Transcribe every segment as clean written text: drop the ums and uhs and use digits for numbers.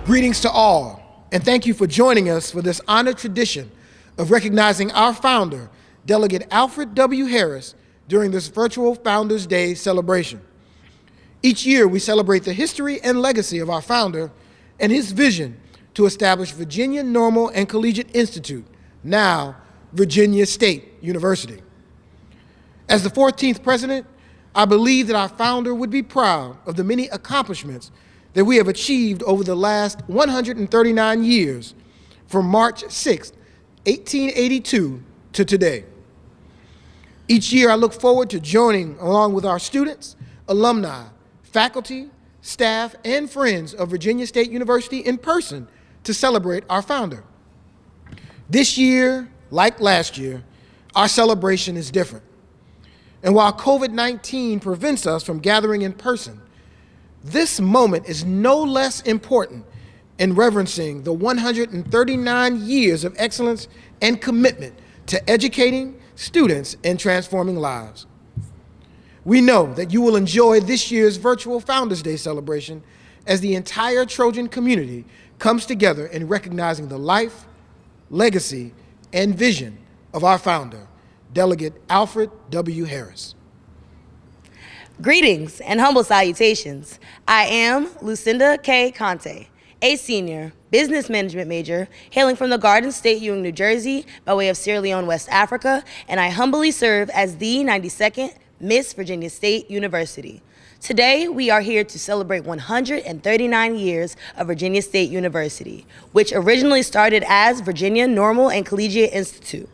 Greetings to all, and thank you for joining us for this honored tradition of recognizing our founder, Delegate Alfred W. Harris, during this virtual Founders Day celebration. Each year, we celebrate the history and legacy of our founder and his vision to establish Virginia Normal and Collegiate Institute, now Virginia State University. As the 14th president, I believe that our founder would be proud of the many accomplishments that we have achieved over the last 139 years, from March 6, 1882 to today. Each year, I look forward to joining along with our students, alumni, faculty, staff, and friends of Virginia State University in person to celebrate our founder. This year, like last year, our celebration is different. And while COVID-19 prevents us from gathering in person, this moment is no less important in reverencing the 139 years of excellence and commitment to educating students and transforming lives. We know that you will enjoy this year's virtual Founders Day celebration as the entire Trojan community comes together in recognizing the life, legacy, and vision of our founder, Delegate Alfred W. Harris. Greetings and humble salutations. I am Lucinda K. Conte, a senior business management major hailing from the Garden State, Ewing, New Jersey, by way of Sierra Leone, West Africa, and I humbly serve as the 92nd Miss Virginia State University. Today, we are here to celebrate 139 years of Virginia State University, which originally started as Virginia Normal and Collegiate Institute.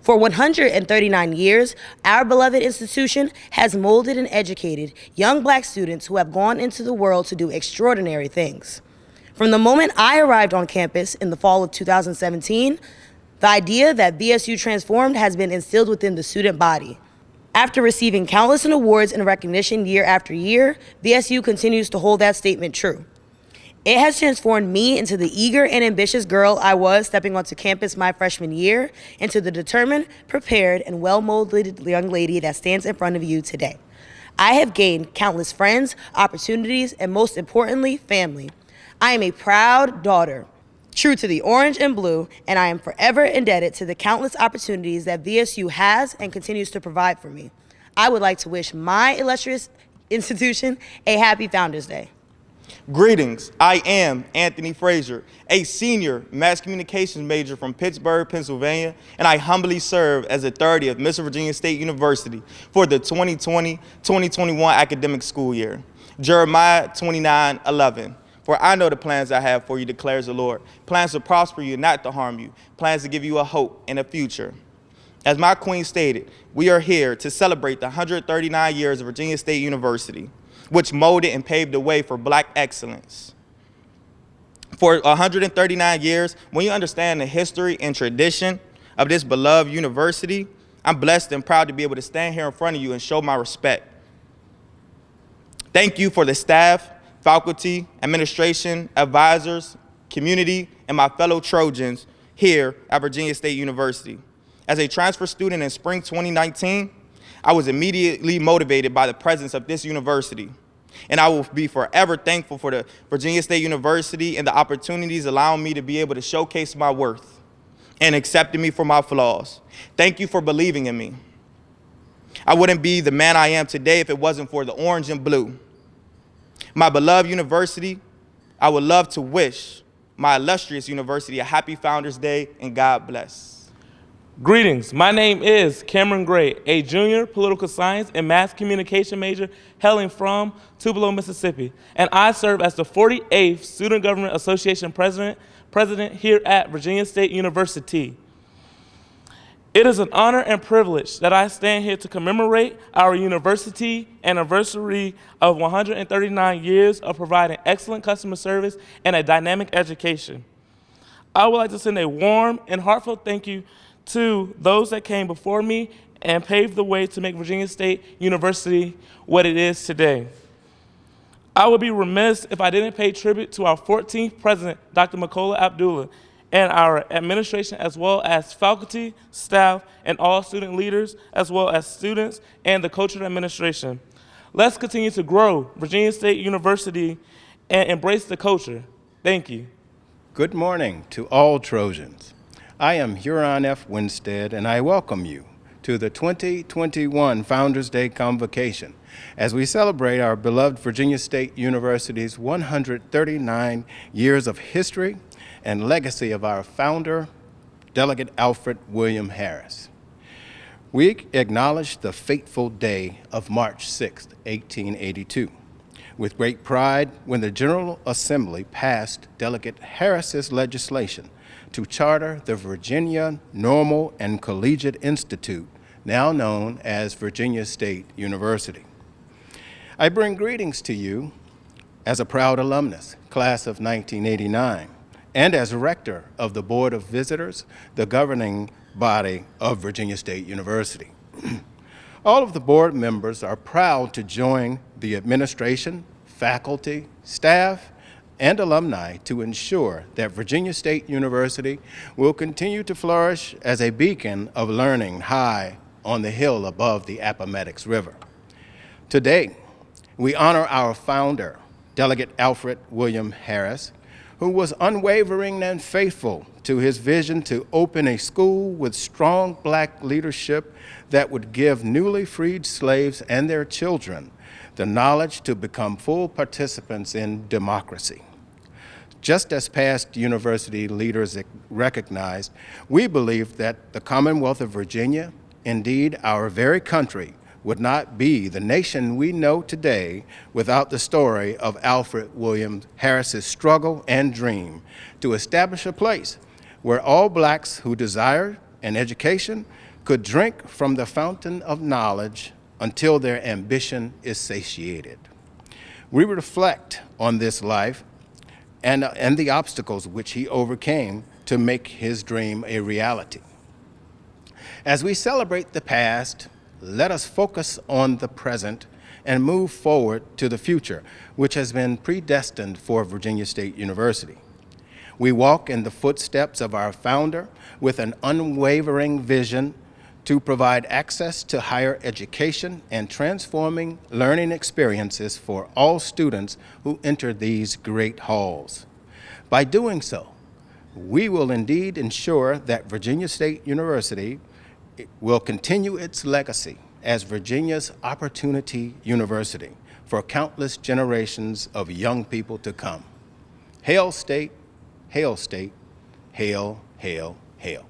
For 139 years, our beloved institution has molded and educated young Black students who have gone into the world to do extraordinary things. From the moment I arrived on campus in the fall of 2017, the idea that VSU transformed has been instilled within the student body. After receiving countless awards and recognition year after year, VSU continues to hold that statement true. It has transformed me into the eager and ambitious girl I was stepping onto campus my freshman year, into the determined, prepared, and well-molded young lady that stands in front of you today. I have gained countless friends, opportunities, and most importantly, family. I am a proud daughter, true to the orange and blue, and I am forever indebted to the countless opportunities that VSU has and continues to provide for me. I would like to wish my illustrious institution a happy Founders Day. Greetings, I am Anthony Frazier, a senior mass communications major from Pittsburgh, Pennsylvania, and I humbly serve as the 30th Miss Virginia State University for the 2020-2021 academic school year. Jeremiah 29:11. For I know the plans I have for you, declares the Lord, plans to prosper you, not to harm you, plans to give you a hope and a future. As my queen stated, we are here to celebrate the 139 years of Virginia State University, which molded and paved the way for Black excellence. For 139 years, when you understand the history and tradition of this beloved university, I'm blessed and proud to be able to stand here in front of you and show my respect. Thank you for the staff, faculty, administration, advisors, community, and my fellow Trojans here at Virginia State University. As a transfer student in spring 2019, I was immediately motivated by the presence of this university, and I will be forever thankful for the Virginia State University and the opportunities allowing me to be able to showcase my worth and accepting me for my flaws. Thank you for believing in me. I wouldn't be the man I am today if it wasn't for the orange and blue. My beloved university, I would love to wish my illustrious university a happy Founders Day and God bless. Greetings, my name is Cameron Gray, a junior political science and mass communication major hailing from Tupelo, Mississippi, and I serve as the 48th Student Government Association president here at Virginia State University. It is an honor and privilege that I stand here to commemorate our university anniversary of 139 years of providing excellent customer service and a dynamic education. I would like to send a warm and heartfelt thank you to those that came before me and paved the way to make Virginia State University what it is today. I would be remiss if I didn't pay tribute to our 14th president, Dr. Makola Abdullah, and our administration, as well as faculty, staff, and all student leaders, as well as students and the cultural administration. Let's continue to grow Virginia State University and embrace the culture. Thank you. Good morning to all Trojans. I am Huron F. Winstead, and I welcome you to the 2021 Founders Day Convocation as we celebrate our beloved Virginia State University's 139 years of history and legacy of our founder, Delegate Alfred W. Harris. We acknowledge the fateful day of March 6, 1882. With great pride when the General Assembly passed Delegate Harris's legislation to charter the Virginia Normal and Collegiate Institute, now known as Virginia State University. I bring greetings to you as a proud alumnus, class of 1989, and as rector of the Board of Visitors, the governing body of Virginia State University. All of the board members are proud to join the administration, faculty, staff, and alumni to ensure that Virginia State University will continue to flourish as a beacon of learning high on the hill above the Appomattox River. Today, we honor our founder, Delegate Alfred W. Harris, who was unwavering and faithful to his vision to open a school with strong Black leadership that would give newly freed slaves and their children the knowledge to become full participants in democracy. Just as past university leaders recognized, we believe that the Commonwealth of Virginia, indeed our very country, would not be the nation we know today without the story of Alfred W. Harris's struggle and dream to establish a place where all Blacks who desired an education could drink from the fountain of knowledge until their ambition is satiated. We reflect on this life and the obstacles which he overcame to make his dream a reality. As we celebrate the past, let us focus on the present and move forward to the future, which has been predestined for Virginia State University. We walk in the footsteps of our founder with an unwavering vision to provide access to higher education and transforming learning experiences for all students who enter these great halls. By doing so, we will indeed ensure that Virginia State University will continue its legacy as Virginia's Opportunity University for countless generations of young people to come. Hail State, hail State, hail, hail, hail.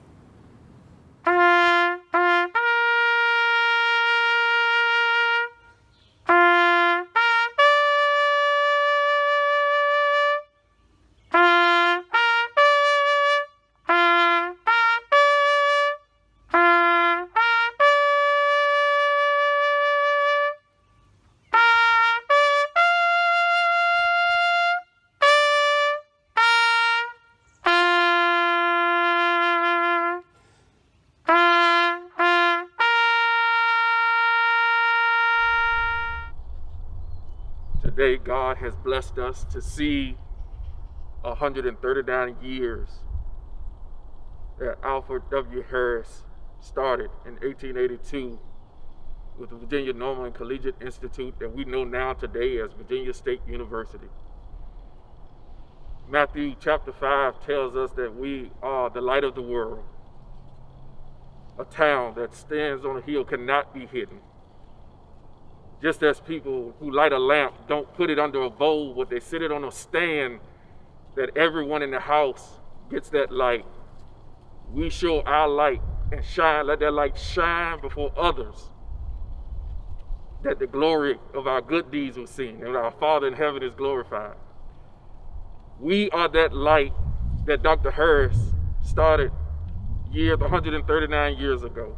Today, God has blessed us to see 139 years that Alfred W. Harris started in 1882 with the Virginia Normal and Collegiate Institute that we know now today as Virginia State University. Matthew chapter 5 tells us that we are the light of the world. A town that stands on a hill cannot be hidden. Just as people who light a lamp don't put it under a bowl, but they sit it on a stand that everyone in the house gets that light. We show our light and shine, let that light shine before others, that the glory of our good deeds was seen and our Father in heaven is glorified. We are that light that Dr. Harris started 139 years ago.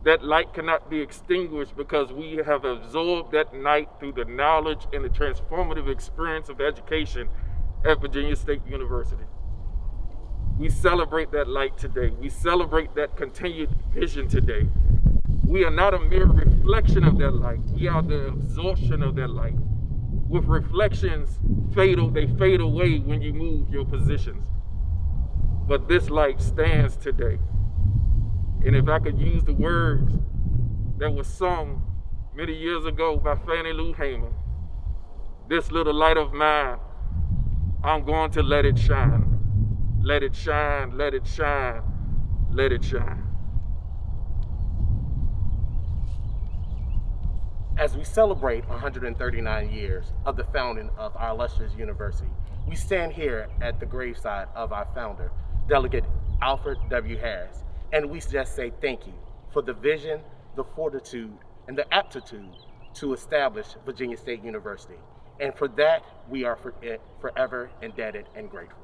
That light cannot be extinguished because we have absorbed that night through the knowledge and the transformative experience of education at Virginia State University. We celebrate that light today. We celebrate that continued vision today. We are not a mere reflection of that light. We are the absorption of that light. With reflections, they fade away when you move your positions. But this light stands today. And if I could use the words that was sung many years ago by Fannie Lou Hamer, this little light of mine, I'm going to let it shine. Let it shine, let it shine, let it shine. As we celebrate 139 years of the founding of our illustrious university, we stand here at the graveside of our founder, Delegate Alfred W. Harris, and we just say thank you for the vision, the fortitude, and the aptitude to establish Virginia State University. And for that, we are forever indebted and grateful.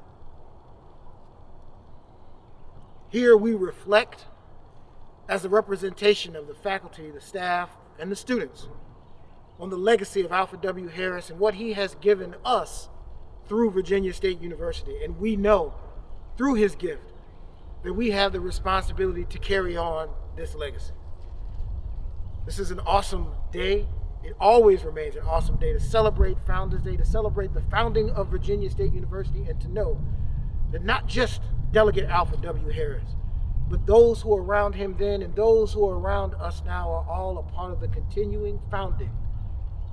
Here we reflect as a representation of the faculty, the staff, and the students on the legacy of Alfred W. Harris and what he has given us through Virginia State University. And we know through his gift that we have the responsibility to carry on this legacy. This is an awesome day. It always remains an awesome day to celebrate Founders Day, to celebrate the founding of Virginia State University, and to know that not just Delegate Alfred W. Harris, but those who were around him then and those who are around us now are all a part of the continuing founding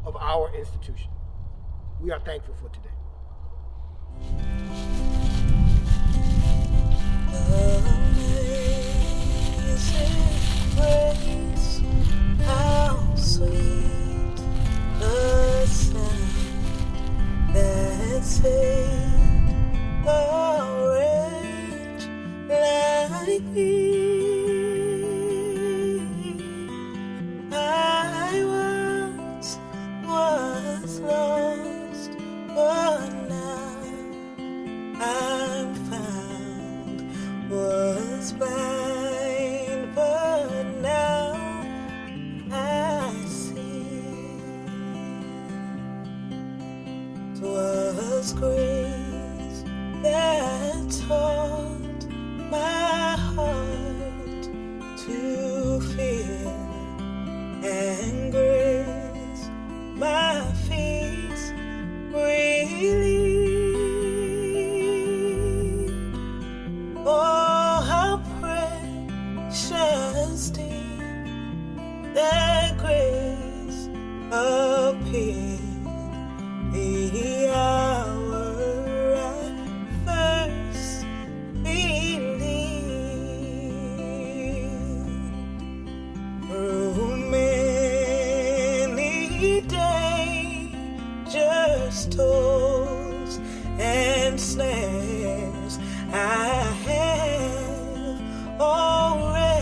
of our institution. We are thankful for today. Amazing grace, how sweet the sound that saved a wretch like me. I once was lost, but now I'm found. Was blind, but now I see. 'Twas grace that taught my heart to fear, and grace my fears relieved. Oh, how precious deep that grace appeared the hour I first believed. Through many dangers, toils, and snares, I have already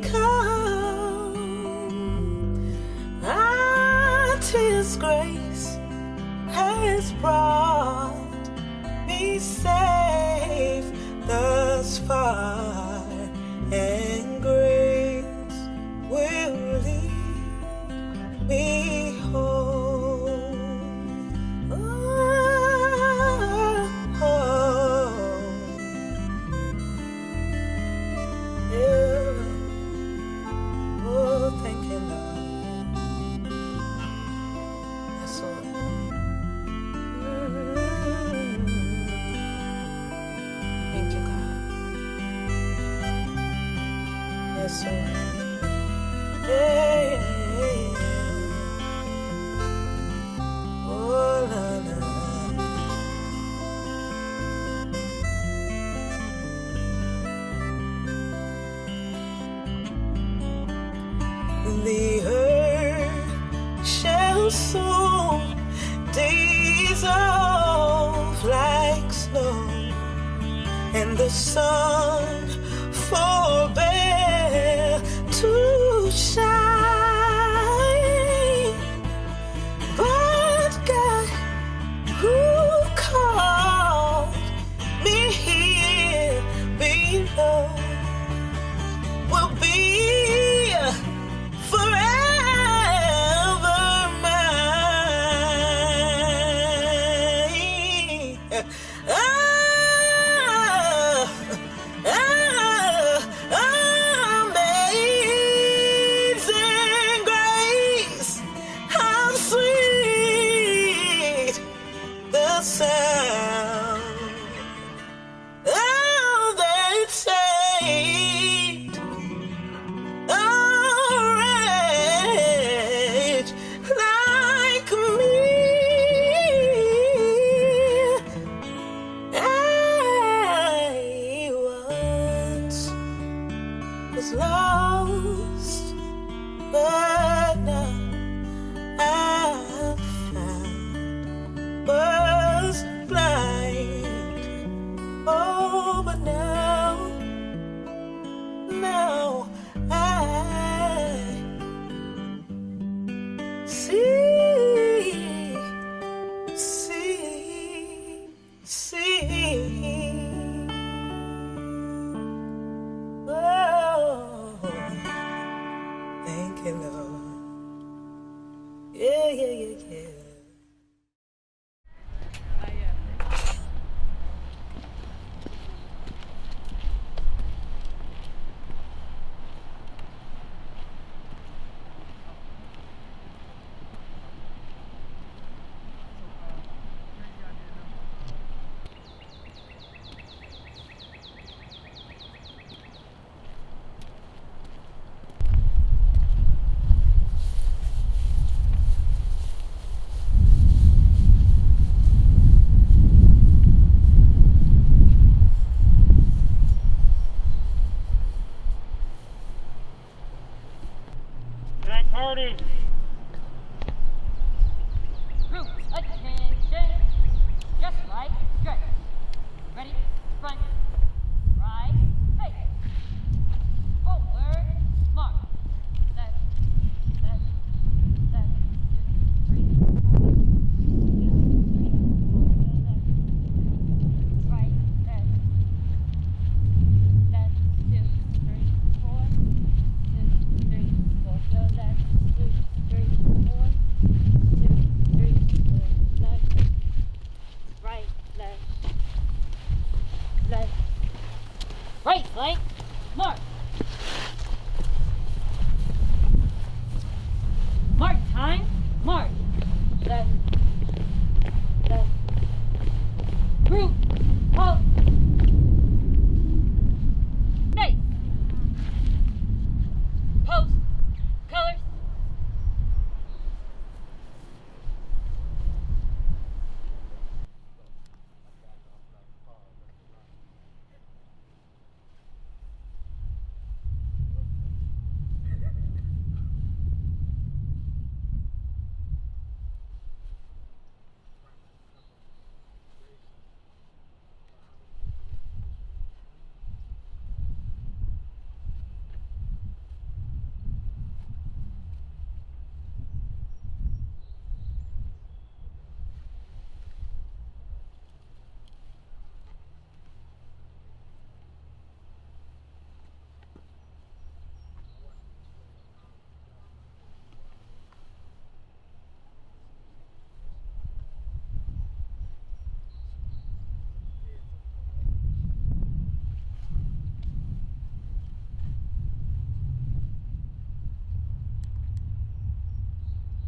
come. His grace has brought me safe thus far, and grace will lead me home. Yeah. Oh, thank you, Lord. Yes, Lord. Thank you, God. Yes, Lord. Yeah. Oh, la, la. The earth shall soon dissolve like snow, and the sun forbear to shine. But God, who called me here below, will be forever mine. yeah. Black party. Group attention. Just like straight. Ready? Front. Right. Face. Forward. March. Left. Left. Left. 2, 3, 4. 2, 3, 4. Left. Right. Left. Left. 2, 3, 4. 2, 3, 4. Go left. 2, 3, 4. 2, 3, 4. Left. Right. Left. Left. Right flank. March. March time. March. Left. Left. Group. Halt. Base. Post. Colors.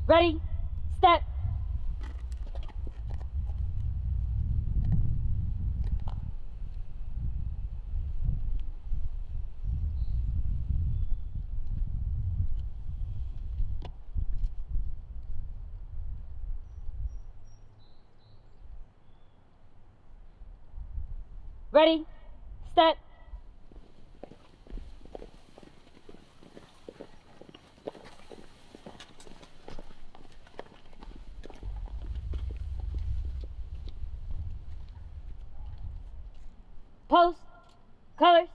Ready, step. Ready, step. Post, colors.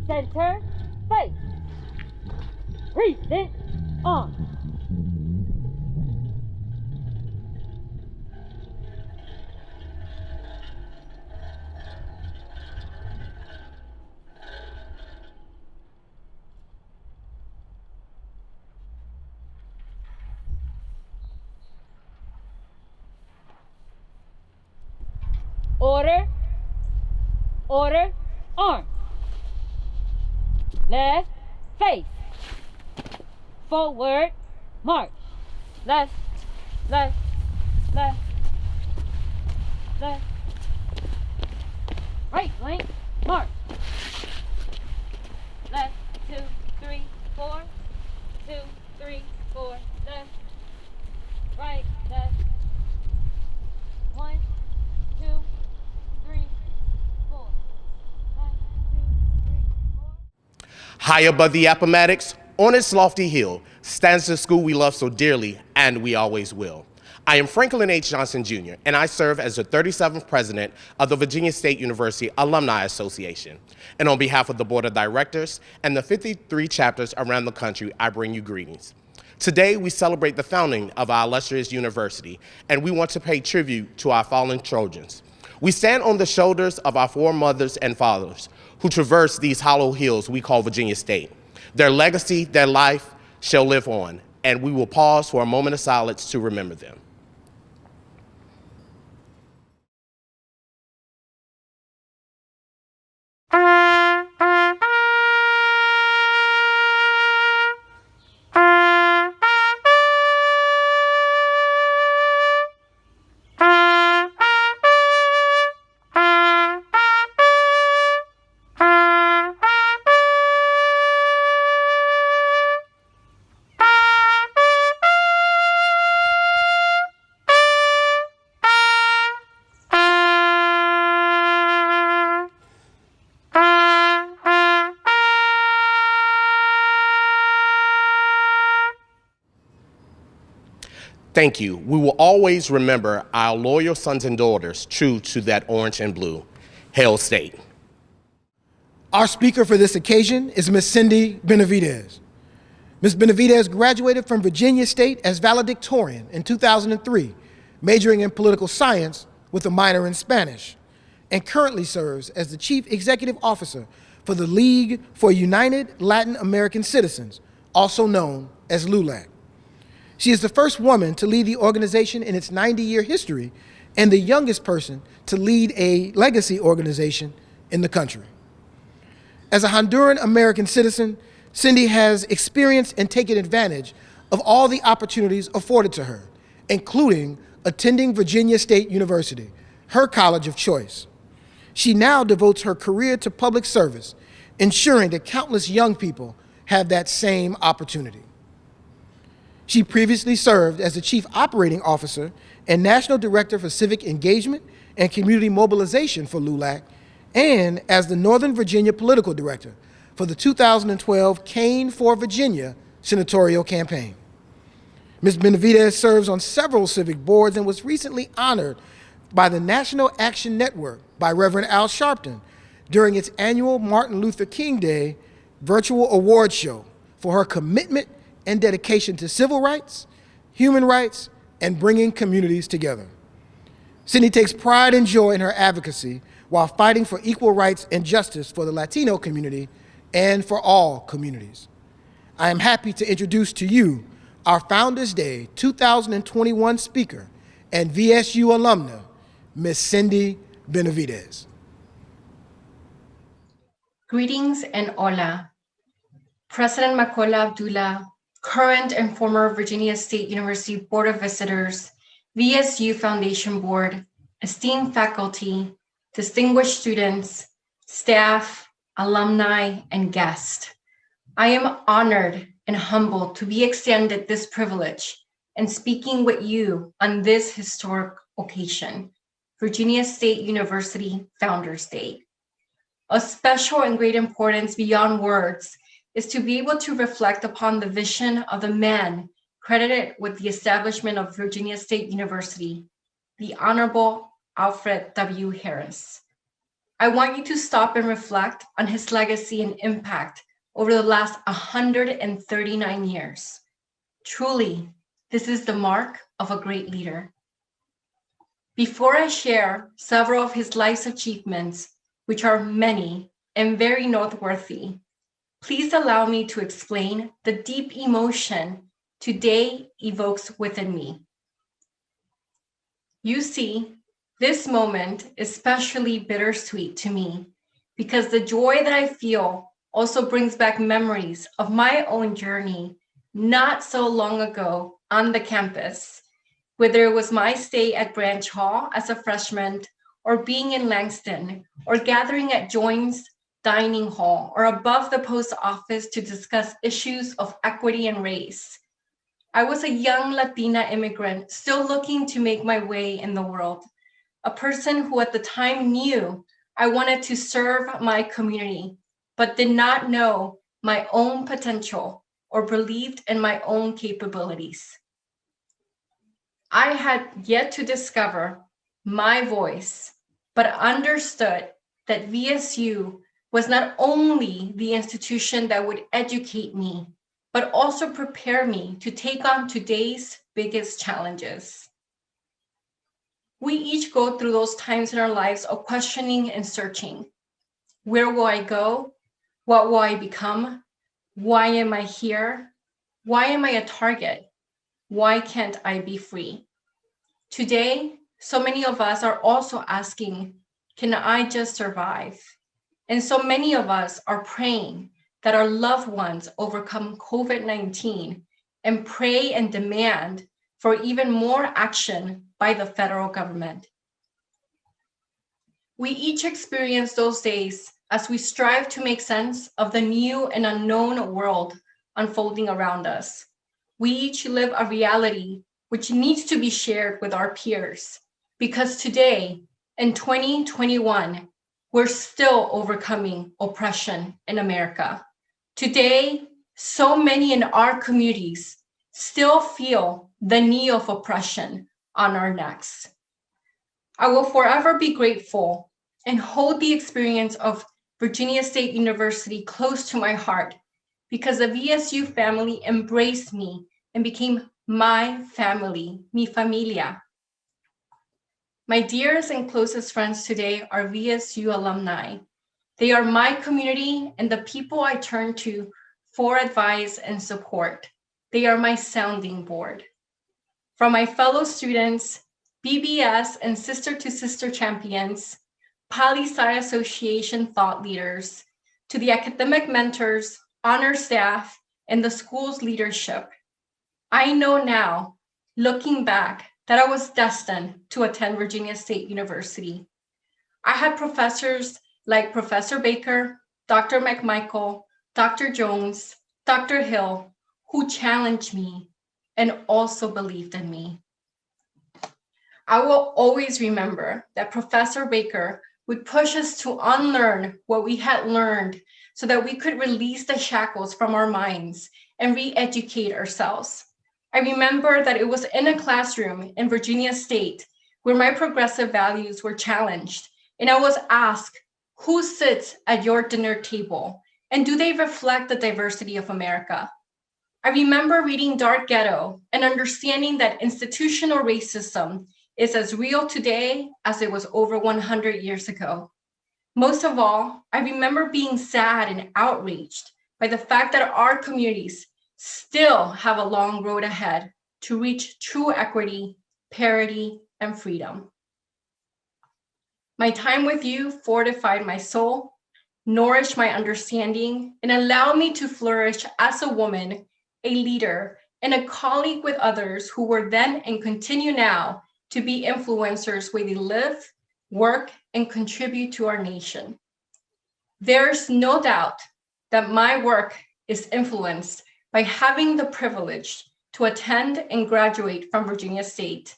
Center, face. Present, on. Order, order, arm, left, face, forward, march, left, left, left, left, right flank, march, left, 2, 3, 4, 2, 3, 4, left, right, left, 1, 2, 3, 4, 1, 2, 3, 4. High above the Appomattox, on its lofty hill, stands the school we love so dearly, and we always will. I am Franklin H. Johnson, Jr., and I serve as the 37th president of the Virginia State University Alumni Association. And on behalf of the Board of Directors and the 53 chapters around the country, I bring you greetings. Today, we celebrate the founding of our illustrious university, and we want to pay tribute to our fallen Trojans. We stand on the shoulders of our foremothers and fathers who traversed these hollow hills we call Virginia State. Their legacy, their life shall live on, and we will pause for a moment of silence to remember them. Thank you. We will always remember our loyal sons and daughters true to that orange and blue. Hail State. Our speaker for this occasion is Ms. Sindy Benavides. Ms. Benavides graduated from Virginia State as valedictorian in 2003, majoring in political science with a minor in Spanish, and currently serves as the Chief Executive Officer for the League for United Latin American Citizens, also known as LULAC. She is the first woman to lead the organization in its 90-year history and the youngest person to lead a legacy organization in the country. As a Honduran American citizen, Sindy has experienced and taken advantage of all the opportunities afforded to her, including attending Virginia State University, her college of choice. She now devotes her career to public service, ensuring that countless young people have that same opportunity. She previously served as the Chief Operating Officer and National Director for Civic Engagement and Community Mobilization for LULAC, and as the Northern Virginia Political Director for the 2012 Kane for Virginia senatorial campaign. Ms. Benavides serves on several civic boards and was recently honored by the National Action Network by Reverend Al Sharpton during its annual Martin Luther King Day virtual awards show for her commitment and dedication to civil rights, human rights, and bringing communities together. Sindy takes pride and joy in her advocacy while fighting for equal rights and justice for the Latino community and for all communities. I am happy to introduce to you our Founders Day 2021 speaker and VSU alumna, Ms. Sindy Benavides. Greetings and hola. President Makola Abdullah, current and former Virginia State University Board of Visitors, VSU Foundation Board, esteemed faculty, distinguished students, staff, alumni, and guests. I am honored and humbled to be extended this privilege and speaking with you on this historic occasion, Virginia State University Founders Day. Of special and great importance beyond words is to be able to reflect upon the vision of the man credited with the establishment of Virginia State University, the Honorable Alfred W. Harris. I want you to stop and reflect on his legacy and impact over the last 139 years. Truly, this is the mark of a great leader. Before I share several of his life's achievements, which are many and very noteworthy, please allow me to explain the deep emotion today evokes within me. You see, this moment is especially bittersweet to me because the joy that I feel also brings back memories of my own journey not so long ago on the campus, whether it was my stay at Branch Hall as a freshman, or being in Langston, or gathering at Joines Dining Hall, or above the post office to discuss issues of equity and race. I was a young Latina immigrant still looking to make my way in the world, a person who at the time knew I wanted to serve my community, but did not know my own potential or believed in my own capabilities. I had yet to discover my voice, but understood that VSU was not only the institution that would educate me, but also prepare me to take on today's biggest challenges. We each go through those times in our lives of questioning and searching. Where will I go? What will I become? Why am I here? Why am I a target? Why can't I be free? Today, so many of us are also asking, can I just survive? And so many of us are praying that our loved ones overcome COVID-19 and pray and demand for even more action by the federal government. We each experience those days as we strive to make sense of the new and unknown world unfolding around us. We each live a reality which needs to be shared with our peers, because today, in 2021, we're still overcoming oppression in America. Today, so many in our communities still feel the knee of oppression on our necks. I will forever be grateful and hold the experience of Virginia State University close to my heart, because the VSU family embraced me and became my family, mi familia. My dearest and closest friends today are VSU alumni. They are my community and the people I turn to for advice and support. They are my sounding board. From my fellow students, BBS and Sister to Sister champions, Pali-Sci Association thought leaders, to the academic mentors, honor staff, and the school's leadership, I know now, looking back, that I was destined to attend Virginia State University. I had professors like Professor Baker, Dr. McMichael, Dr. Jones, Dr. Hill, who challenged me and also believed in me. I will always remember that Professor Baker would push us to unlearn what we had learned so that we could release the shackles from our minds and re-educate ourselves. I remember that it was in a classroom in Virginia State where my progressive values were challenged, and I was asked, who sits at your dinner table, and do they reflect the diversity of America? I remember reading Dark Ghetto and understanding that institutional racism is as real today as it was over 100 years ago. Most of all, I remember being sad and outraged by the fact that our communities still have a long road ahead to reach true equity, parity, and freedom. My time with you fortified my soul, nourished my understanding, and allowed me to flourish as a woman, a leader, and a colleague with others who were then and continue now to be influencers where they live, work, and contribute to our nation. There's no doubt that my work is influenced by having the privilege to attend and graduate from Virginia State.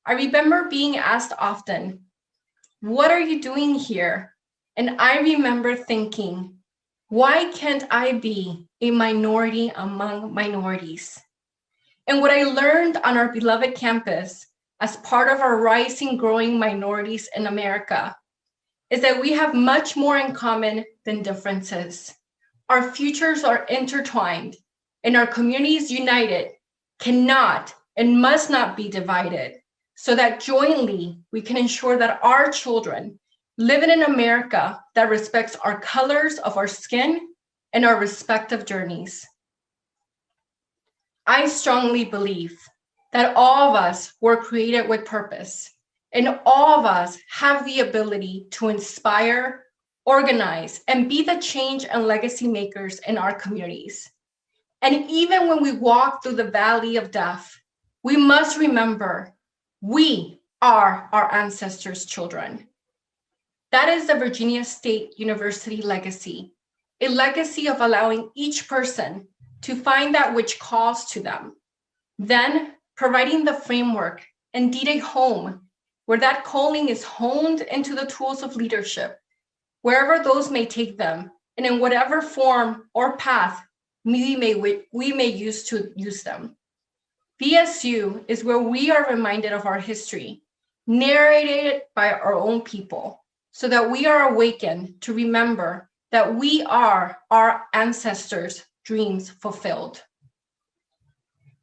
I remember being asked often, what are you doing here? And I remember thinking, why can't I be a minority among minorities? And what I learned on our beloved campus as part of our rising, growing minorities in America is that we have much more in common than differences. Our futures are intertwined, and our communities united cannot and must not be divided, so that jointly we can ensure that our children live in an America that respects our colors of our skin and our respective journeys. I strongly believe that all of us were created with purpose, and all of us have the ability to inspire, organize, and be the change and legacy makers in our communities. And even when we walk through the valley of death, we must remember we are our ancestors' children. That is the Virginia State University legacy, a legacy of allowing each person to find that which calls to them, then providing the framework, indeed a home, where that calling is honed into the tools of leadership, wherever those may take them, and in whatever form or path we may use to use them. VSU is where we are reminded of our history, narrated by our own people, so that we are awakened to remember that we are our ancestors' dreams fulfilled.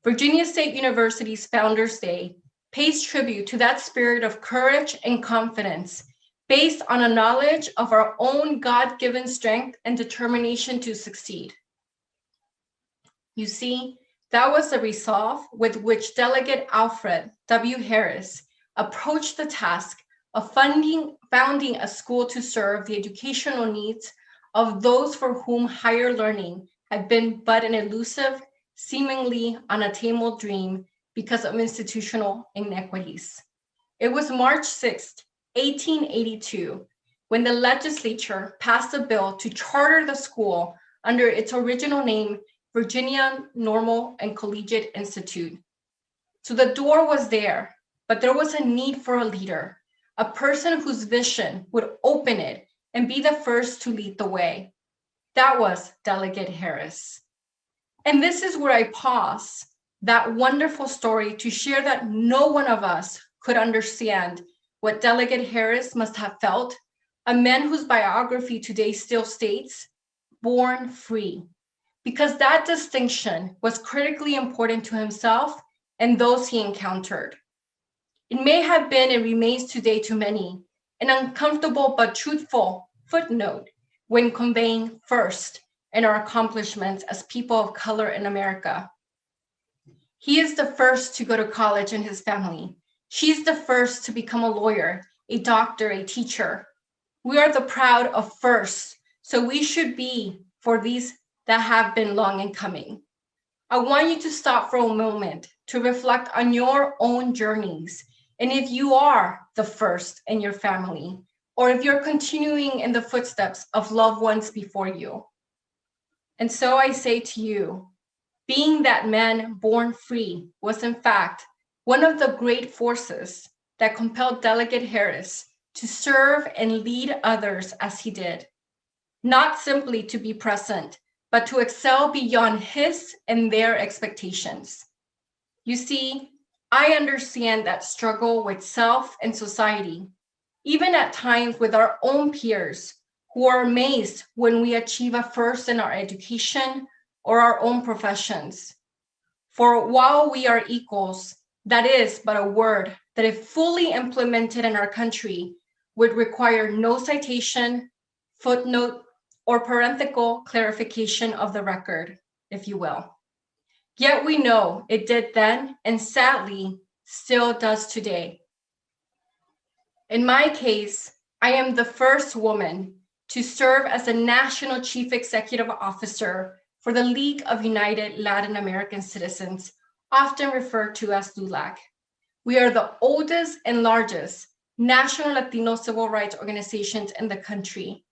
Virginia State University's Founders Day pays tribute to that spirit of courage and confidence based on a knowledge of our own God-given strength and determination to succeed. You see, that was the resolve with which Delegate Alfred W. Harris approached the task of founding a school to serve the educational needs of those for whom higher learning had been but an elusive, seemingly unattainable dream because of institutional inequities. It was March 6, 1882, when the legislature passed a bill to charter the school under its original name, Virginia Normal and Collegiate Institute. So the door was there, but there was a need for a leader, a person whose vision would open it and be the first to lead the way. That was Delegate Harris. And this is where I pause that wonderful story to share that no one of us could understand what Delegate Harris must have felt, a man whose biography today still states, born free, because that distinction was critically important to himself and those he encountered. It may have been and remains today to many an uncomfortable but truthful footnote when conveying first in our accomplishments as people of color in America. He is the first to go to college in his family. She's the first to become a lawyer, a doctor, a teacher. We are the proud of first, so we should be for these that have been long in coming. I want you to stop for a moment to reflect on your own journeys, and if you are the first in your family, or if you're continuing in the footsteps of loved ones before you. And so I say to you, being that man born free was in fact one of the great forces that compelled Delegate Harris to serve and lead others as he did, not simply to be present, but to excel beyond his and their expectations. You see, I understand that struggle with self and society, even at times with our own peers who are amazed when we achieve a first in our education or our own professions. For while we are equals, that is but a word that if fully implemented in our country would require no citation, footnote, or parenthetical clarification of the record, if you will. Yet we know it did then, and sadly, still does today. In my case, I am the first woman to serve as the National Chief Executive Officer for the League of United Latin American Citizens, often referred to as LULAC. We are the oldest and largest national Latino civil rights organizations in the country.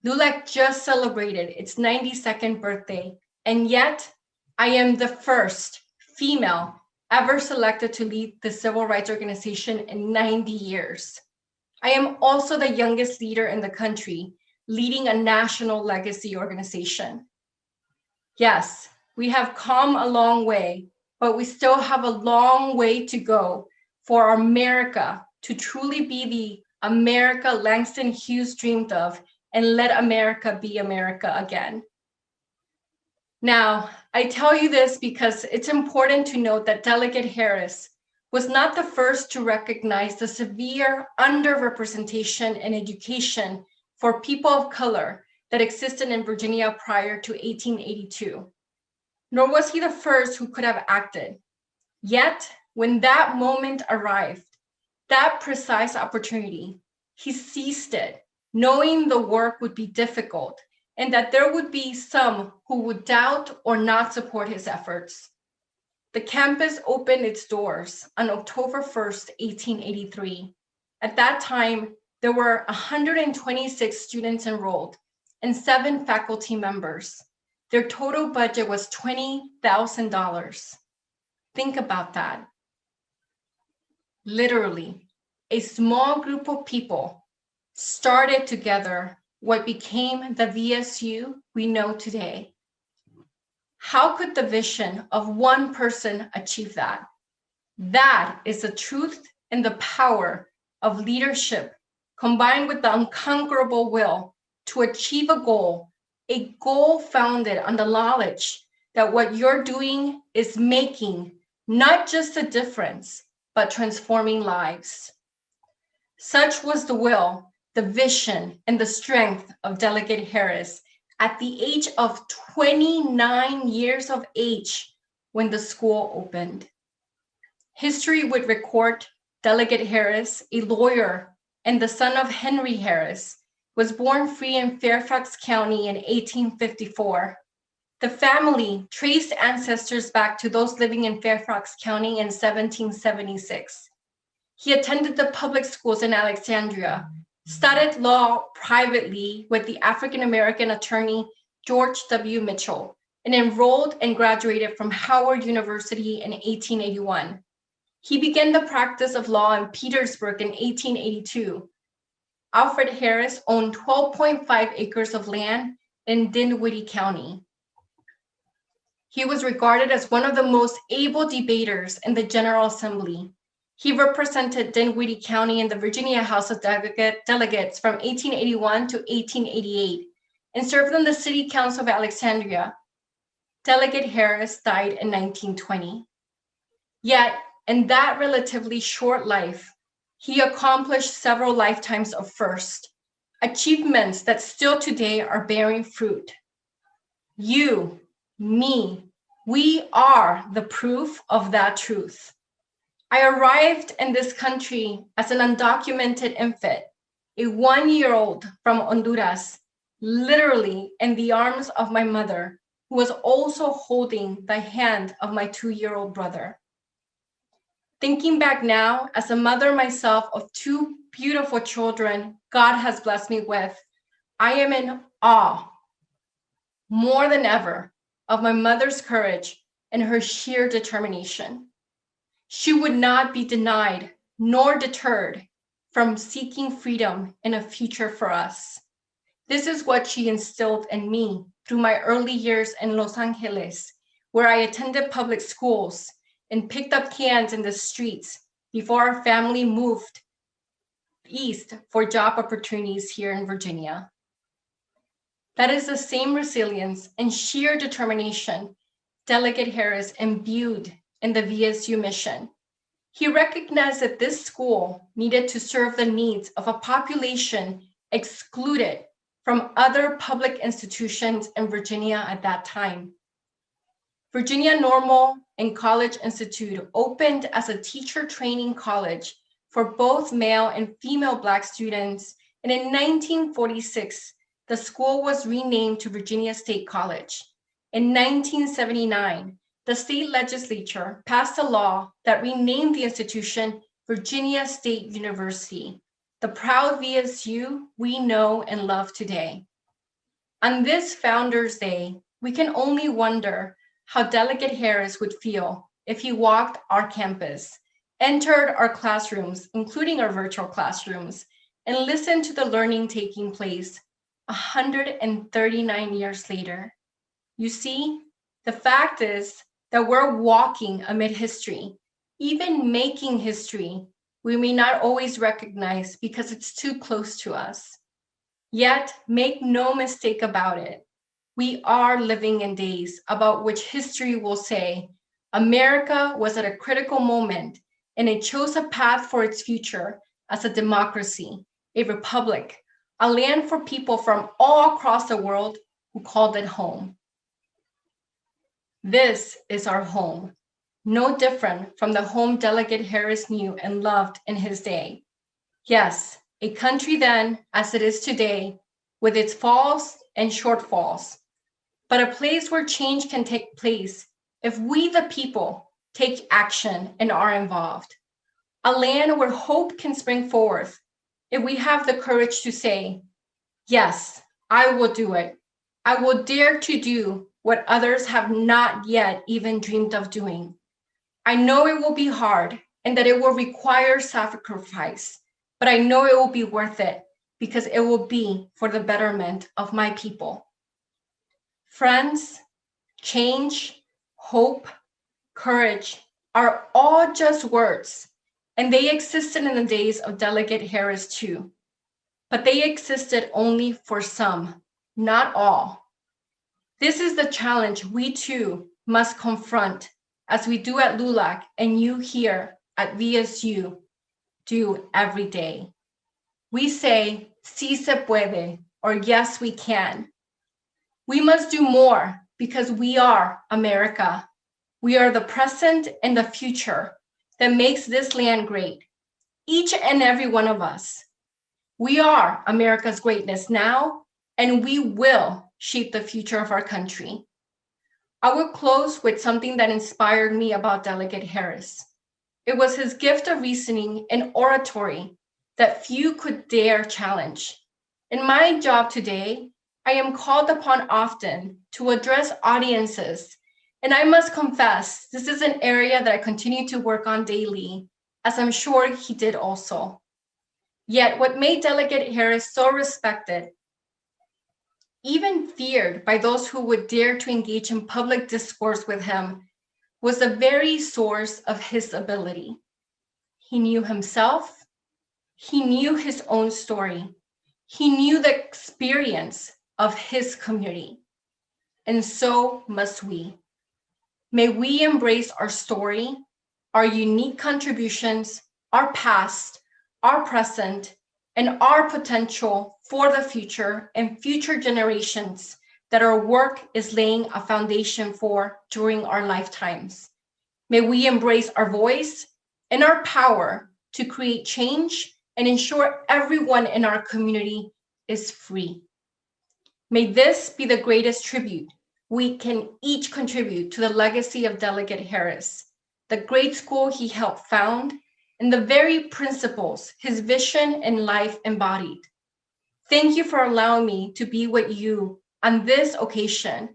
LULAC just celebrated its 92nd birthday, and yet I am the first female ever selected to lead the civil rights organization in 90 years. I am also the youngest leader in the country, leading a national legacy organization. Yes, we have come a long way, but we still have a long way to go for America to truly be the America Langston Hughes dreamed of, and let America be America again. Now, I tell you this because it's important to note that Delegate Harris was not the first to recognize the severe underrepresentation in education for people of color that existed in Virginia prior to 1882. Nor was he the first who could have acted. Yet, when that moment arrived, that precise opportunity, he seized it knowing the work would be difficult and that there would be some who would doubt or not support his efforts. The campus opened its doors on October 1st, 1883. At that time, there were 126 students enrolled and 7 faculty members. Their total budget was $20,000. Think about that. Literally, a small group of people started together what became the VSU we know today. How could the vision of one person achieve that? That is the truth and the power of leadership combined with the unconquerable will to achieve a goal founded on the knowledge that what you're doing is making not just a difference, but transforming lives. Such was the will, the vision, and the strength of Delegate Harris at the age of 29 years of age when the school opened. History would record Delegate Harris, a lawyer and the son of Henry Harris, was born free in Fairfax County in 1854. The family traced ancestors back to those living in Fairfax County in 1776. He attended the public schools in Alexandria, studied law privately with the African-American attorney George W. Mitchell, and enrolled and graduated from Howard University in 1881. He began the practice of law in Petersburg in 1882. Alfred Harris owned 12.5 acres of land in Dinwiddie County. He was regarded as one of the most able debaters in the General Assembly. He represented Dinwiddie County in the Virginia House of Delegates from 1881 to 1888 and served on the City Council of Alexandria. Delegate Harris died in 1920. Yet, in that relatively short life, he accomplished several lifetimes of firsts, achievements that still today are bearing fruit. You, me, we are the proof of that truth. I arrived in this country as an undocumented infant, a 1-year-old from Honduras, literally in the arms of my mother, who was also holding the hand of my 2-year-old brother. Thinking back now, as a mother myself of 2 beautiful children God has blessed me with, I am in awe, more than ever, of my mother's courage and her sheer determination. She would not be denied nor deterred from seeking freedom and a future for us. This is what she instilled in me through my early years in Los Angeles, where I attended public schools and picked up cans in the streets before our family moved east for job opportunities here in Virginia. That is the same resilience and sheer determination Delegate Harris imbued in the VSU mission. He recognized that this school needed to serve the needs of a population excluded from other public institutions in Virginia at that time. Virginia Normal and College Institute opened as a teacher training college for both male and female Black students, and in 1946, the school was renamed to Virginia State College. In 1979, the state legislature passed a law that renamed the institution Virginia State University, the proud VSU we know and love today. On this Founders Day, we can only wonder how Delegate Harris would feel if he walked our campus, entered our classrooms, including our virtual classrooms, and listened to the learning taking place 139 years later. You see, the fact is that we're walking amid history, even making history we may not always recognize because it's too close to us. Yet, make no mistake about it, we are living in days about which history will say, America was at a critical moment and it chose a path for its future as a democracy, a republic, a land for people from all across the world who called it home. This is our home, no different from the home Delegate Harris knew and loved in his day. Yes, a country then as it is today, with its falls and shortfalls, but a place where change can take place if we, the people, take action and are involved. A land where hope can spring forth if we have the courage to say, yes, I will do it. I will dare to do what others have not yet even dreamed of doing. I know it will be hard and that it will require sacrifice, but I know it will be worth it because it will be for the betterment of my people. Friends, change, hope, courage are all just words, and they existed in the days of Delegate Harris too. But they existed only for some, not all. This is the challenge we too must confront as we do at LULAC and you here at VSU do every day. We say, sí se puede, or yes, we can. We must do more because we are America. We are the present and the future that makes this land great, each and every one of us. We are America's greatness now, and we will shape the future of our country. I will close with something that inspired me about Delegate Harris. It was his gift of reasoning and oratory that few could dare challenge. In my job today, I am called upon often to address audiences, and I must confess, this is an area that I continue to work on daily, as I'm sure he did also. Yet what made Delegate Harris so respected, even feared by those who would dare to engage in public discourse with him, was the very source of his ability. He knew himself, he knew his own story, he knew the experience of his community, and so must we. May we embrace our story, our unique contributions, our past, our present, and our potential for the future and future generations that our work is laying a foundation for during our lifetimes. May we embrace our voice and our power to create change and ensure everyone in our community is free. May this be the greatest tribute we can each contribute to the legacy of Delegate Harris, the great school he helped found, and the very principles his vision and life embodied. Thank you for allowing me to be with you on this occasion,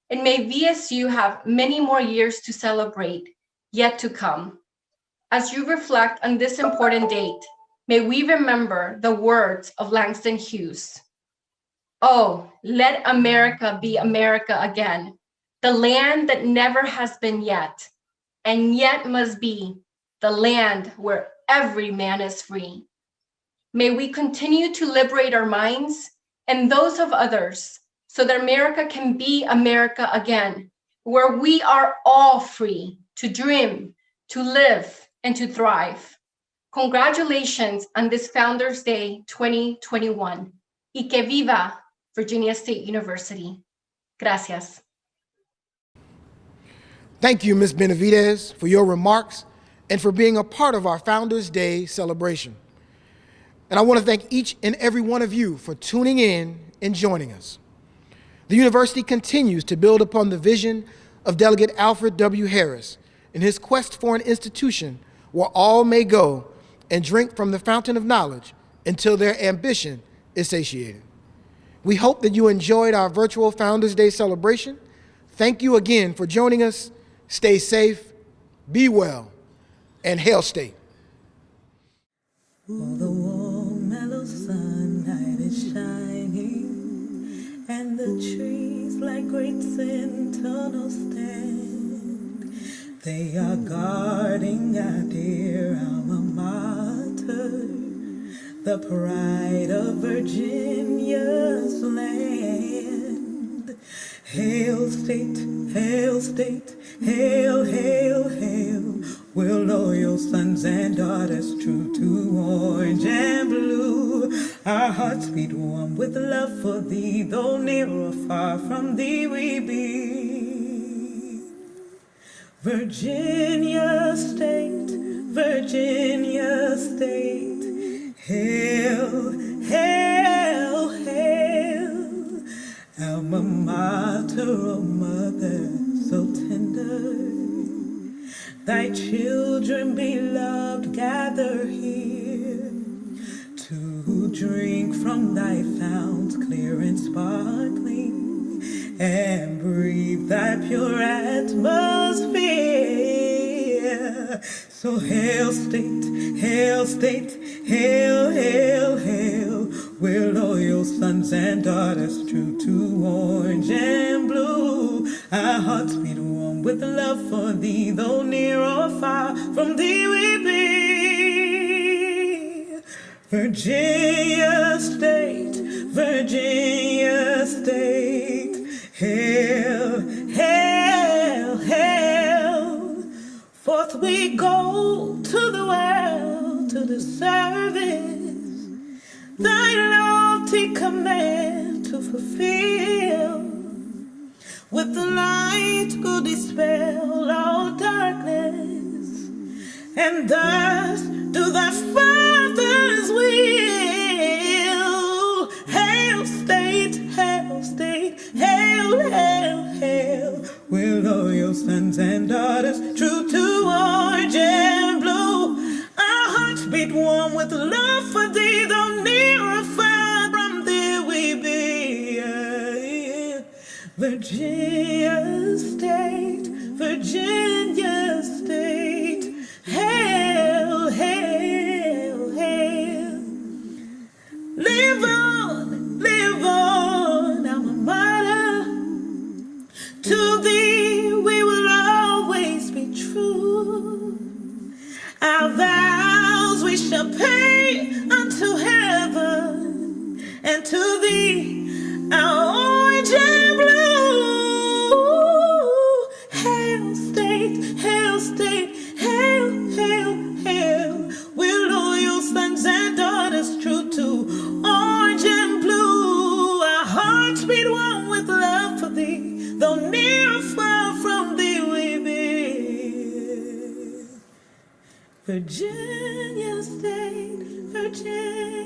and may VSU have many more years to celebrate yet to come. As you reflect on this important date, may we remember the words of Langston Hughes. Oh, let America be America again, the land that never has been yet, and yet must be, the land where every man is free. May we continue to liberate our minds and those of others so that America can be America again, where we are all free to dream, to live, and to thrive. Congratulations on this Founders Day 2021. Y que viva Virginia State University. Gracias. Thank you, Ms. Benavides, for your remarks and for being a part of our Founders Day celebration. And I want to thank each and every one of you for tuning in and joining us. The university continues to build upon the vision of Delegate Alfred W. Harris in his quest for an institution where all may go and drink from the fountain of knowledge until their ambition is satiated. We hope that you enjoyed our virtual Founders Day celebration. Thank you again for joining us. Stay safe, be well, and Hail State. Well, the warm, mellow sunlight is shining, and the trees like great sentinels stand. They are guarding our dear alma mater, the pride of Virginia's land. Hail state, hail state, hail, hail, hail. We're loyal sons and daughters, true to orange and blue. Our hearts beat warm with love for thee, though near or far from thee we be. Virginia State, Virginia State. Hail, hail, hail, alma mater, oh mother, so tender. Thy children beloved gather here to drink from thy founts clear and sparkling, and breathe thy pure atmosphere. So hail state, hail state, hail, hail, hail, we're loyal sons and daughters, true to orange and blue. Our hearts beat warm with love for thee, though near or far from thee we be. Virginia State, Virginia State, hail, hail, hail. Forth we go to the world, to the service, thy lofty command to fulfill. With the light go dispel all darkness, and thus do thy Father's will. Hail state, hail state, hail, hail, hail, we're loyal sons and daughters, true to orange and blue. Our hearts beat warm with love for thee, though near or far from thee we be. Virginia State, Virginia State, hail, hail, hail. Live on, alma mater. To thee we will always be true. Our vows we shall pay unto heaven, and to thee our orange and blue. Hail state, hail state, hail, hail, hail, we're loyal sons and daughters, true to orange and blue. Our hearts beat one with love for thee, though near or far from thee we be. Virginia State, Virginia.